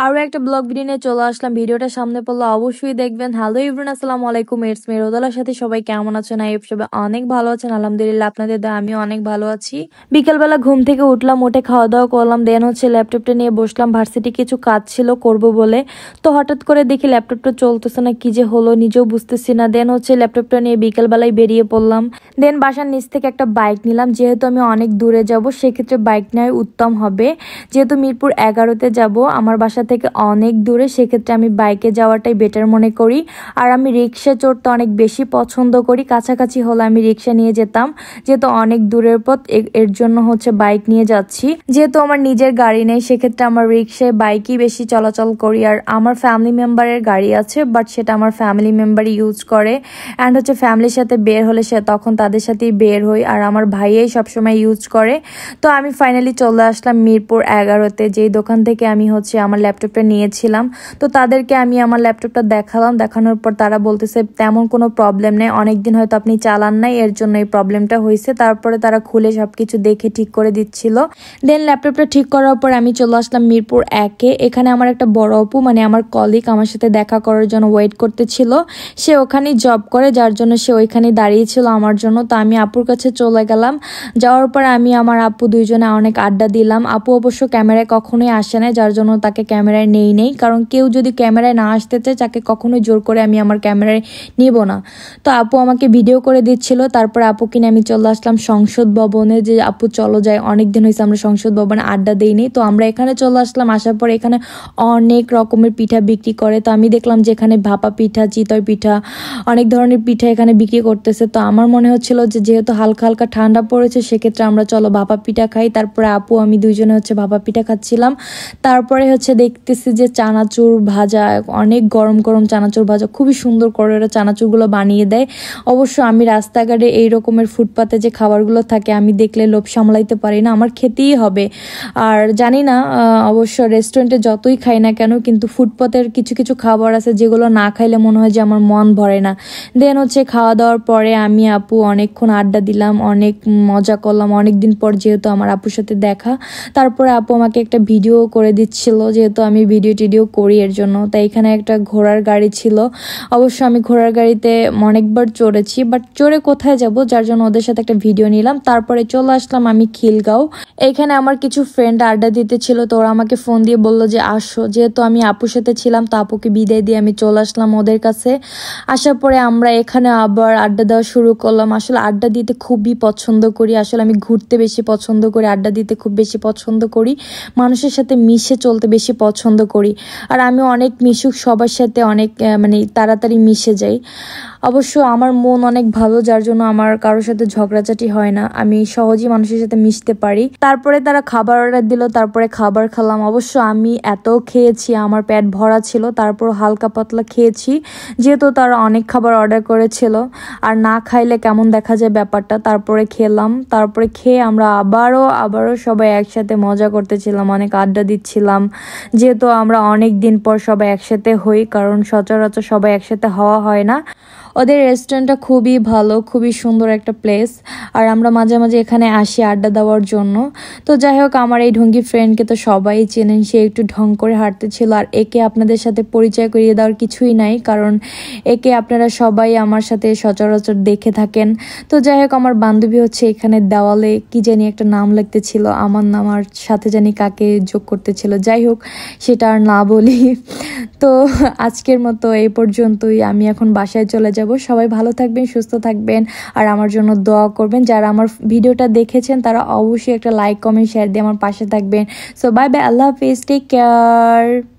আরো একটা blog video নিয়ে চলে আসলাম। ভিডিওটা সামনে পড়লে অবশ্যই দেখবেন। হ্যালো এভরিওয়ান, আসসালামু আলাইকুম। ইটস মি রোদালার সাথে সবাই কেমন আছেন? আই হোপ সবাই অনেক ভালো আছেন। আলহামদুলিল্লাহ, আপনাদের দয়া আমিও অনেক ভালো আছি। বিকেলবেলা ঘুম থেকে উঠলাম, উঠে খাওয়া দাওয়া করলাম, দেন ল্যাপটপটা নিয়ে বসলাম। ভার্সিটি কিছু কাজ ছিল করব বলে, তো হঠাৎ করে দেখি ল্যাপটপটা চলতেছে না, কি যে হলো নিজেও বুঝতেছি না। দেন ল্যাপটপটা নিয়ে বিকেলবেলায় বেরিয়ে পড়লাম। দেন বাসার নিচ থেকে একটা বাইক নিলাম, যেহেতু আমি অনেক দূরে যাব সেক্ষেত্রে বাইক নেওয়াই উত্তম হবে। যেহেতু মিরপুর 11-তে যাব, আমার বাসা থেকে অনেক দূরে, সেক্ষেত্রে আমি বাইকে যাওয়াটাই বেটার মনে করি। আর আমি রিক্সা চড়তে অনেক বেশি পছন্দ করি। কাছাকাছি হলে আমি রিক্সা নিয়ে যেতাম, যেহেতু অনেক দূরের পথ, এর জন্য বাইক নিয়ে যাচ্ছি। যেহেতু আমার নিজের গাড়ি নেই, সেক্ষেত্রে আমার রিক্সায় বাইকই বেশি চলাচল করি। আর আমার ফ্যামিলি মেম্বারের গাড়ি আছে, বাট সেটা আমার ফ্যামিলি মেম্বারই ইউজ করে। অ্যান্ড ফ্যামিলির সাথে বের হলে তখন তাদের সাথেই বের হই। আর আমার ভাইয়াই সবসময় ইউজ করে। তো আমি ফাইনালি চলে আসলাম মিরপুর 11-তে, যেই দোকান থেকে আমি আমার ল্যাপটপটা নিয়েছিলাম। তো তাদেরকে আমি আমার ল্যাপটপটা দেখালাম। দেখানোর পর তারা বলতেছে তেমন কোনো প্রবলেম নেই, অনেকদিন হয়তো আপনি চালান নাই, এর জন্য এই প্রবলেমটা হয়েছে। তারপরে তারা খুলে সবকিছু দেখে ঠিক করে দিচ্ছিল। দেন ল্যাপটপটা ঠিক করার পর আমি চলে আসলাম মিরপুর 1-এ। এখানে আমার একটা বড় আপু, আমার কলিগ, আমার সাথে দেখা করার জন্য ওয়েট করতেছিল। সে ওখানেই জব করে, যার জন্য সে ওইখানেই দাঁড়িয়েছিল আমার জন্য। তো আমি আপুর কাছে চলে গেলাম। যাওয়ার পর আমি আমার আপু দুইজনে অনেক আড্ডা দিলাম। আপু অবশ্য ক্যামেরায় কখনোই আসে না, যার জন্য তাকে ক্যামেরায় নেই। কারণ কেউ যদি ক্যামেরায় না আসতে চায়, তাকে কখনোই জোর করে আমি আমার ক্যামেরায় নিব না। তো আপু আমাকে ভিডিও করে দিচ্ছিল। তারপরে আপুকে নিয়ে আমি চলে আসলাম সংসদ ভবনে, যে আপু চলো যাই, অনেকদিন হয়েছে আমরা সংসদ ভবনে আড্ডা দিইনি। তো আমরা এখানে চলে আসলাম। আসার পর এখানে অনেক রকমের পিঠা বিক্রি করে। তো আমি দেখলাম যে এখানে ভাপা পিঠা, চিতই পিঠা, অনেক ধরনের পিঠা এখানে বিক্রি করতেছে। তো আমার মনে হচ্ছিল যে যেহেতু হালকা হালকা ঠান্ডা পড়েছে, সেক্ষেত্রে আমরা চলো ভাপা পিঠা খাই। তারপরে আপু আমি দুইজনে ভাপা পিঠা খাচ্ছিলাম। তারপরে দেখতেছি যে চানাচুর ভাজা, অনেক গরম গরম চানাচুর ভাজা, খুবই সুন্দর করে ওরা চানাচুরগুলো বানিয়ে দেয়। অবশ্য আমি রাস্তাঘাটে এই রকমের ফুটপাতে যে খাবারগুলো থাকে, আমি দেখলে লোভ সামলাইতে পারি না, আমার খেতেই হবে। আর জানি না, অবশ্য রেস্টুরেন্টে যতই খাই না কেন, কিন্তু ফুটপাতের কিছু কিছু খাবার আছে যেগুলো না খাইলে মনে হয় যে আমার মন ভরে না। দেন খাওয়া দাওয়ার পরে আমি আপু অনেকক্ষণ আড্ডা দিলাম, অনেক মজা করলাম, অনেকদিন পর যেহেতু আমার আপুর সাথে দেখা। তারপরে আপু আমাকে একটা ভিডিও করে দিচ্ছিল, যেহেতু আমি ভিডিও টিডিও করি এর জন্য। তাই এখানে একটা ঘোড়ার গাড়ি ছিল। অবশ্য আমি ঘোড়ার গাড়িতে অনেকবার চড়েছি, বাট চড়ে কোথায় যাব, যার জন্য ওদের সাথে একটা ভিডিও নিলাম। তারপরে চলে আসলাম আমি খিলগাঁও। এখানে আমার কিছু ফ্রেন্ড আড্ডা দিতে ছিল, তো ওরা আমাকে ফোন দিয়ে বললো যে আসো। যেহেতু আমি আপুর সাথে ছিলাম, তো আপুকে বিদায় দিয়ে আমি চলে আসলাম ওদের কাছে। আসার পরে আমরা এখানে আবার আড্ডা দেওয়া শুরু করলাম। আসলে আড্ডা দিতে খুবই পছন্দ করি। আসলে আমি ঘুরতে বেশি পছন্দ করি, আড্ডা দিতে খুব বেশি পছন্দ করি, মানুষের সাথে মিশে চলতে বেশি পছন্দ করি। আর আমি অনেক মিশুক, সবার সাথে অনেক তাড়াতাড়ি মিশে যাই। অবশ্য আমার মন অনেক ভালো, যার জন্য আমার কারোর সাথে ঝগড়াঝাটি হয় না, আমি সহজেই মানুষের সাথে মিশতে পারি। তারপরে তারা খাবার অর্ডার দিল, তারপরে খাবার খেলাম। অবশ্য আমি এত খেয়েছি, আমার পেট ভরা ছিল, তারপর হালকা পাতলা খেয়েছি, যেহেতু তারা অনেক খাবার অর্ডার করেছিল। আর না খাইলে কেমন দেখা যায় ব্যাপারটা। তারপরে খেলাম, তারপরে খেয়ে আমরা আবারও সবাই একসাথে মজা করতেছিলাম, অনেক আড্ডা দিচ্ছিলাম। যেহেতু আমরা অনেক দিন পর সবাই একসাথে হই, কারণ সচরাচর সবাই একসাথে হওয়া হয় না। ওদের রেস্টুরেন্টটা খুবই ভালো, খুবই সুন্দর একটা প্লেস। আর আমরা মাঝে মাঝে এখানে আসি আড্ডা দেওয়ার জন্য। তো যাই হোক, আমার এই ঢঙ্গি ফ্রেন্ডকে তো সবাই চেনেন, সে একটু ঢং করে হাঁটতেছিল। আর একে আপনাদের সাথে পরিচয় করিয়ে দেওয়ার কিছুই নাই, কারণ একে আপনারা সবাই আমার সাথে সচরাচর দেখে থাকেন। তো যাই হোক, আমার বান্ধবী এখানে দেওয়ালে কি জানি একটা নাম লিখতেছিল, আমার নাম আর সাথে জানি কাকে যোগ করতেছিল। যাই হোক, সেটা আর না বলি। তো আজকের মতো এই পর্যন্তই, আমি এখন বাসায় চলে যাব। সবাই ভালো থাকবেন, সুস্থ থাকবেন, আর আমার জন্য দোয়া করবেন। যারা আমার ভিডিওটা দেখেছেন তারা অবশ্যই একটা লাইক, কমেন্ট, শেয়ার দিয়ে আমার পাশে থাকবেন। সো বাই বাই, আল্লাহ হাফিজ, টেক কেয়ার।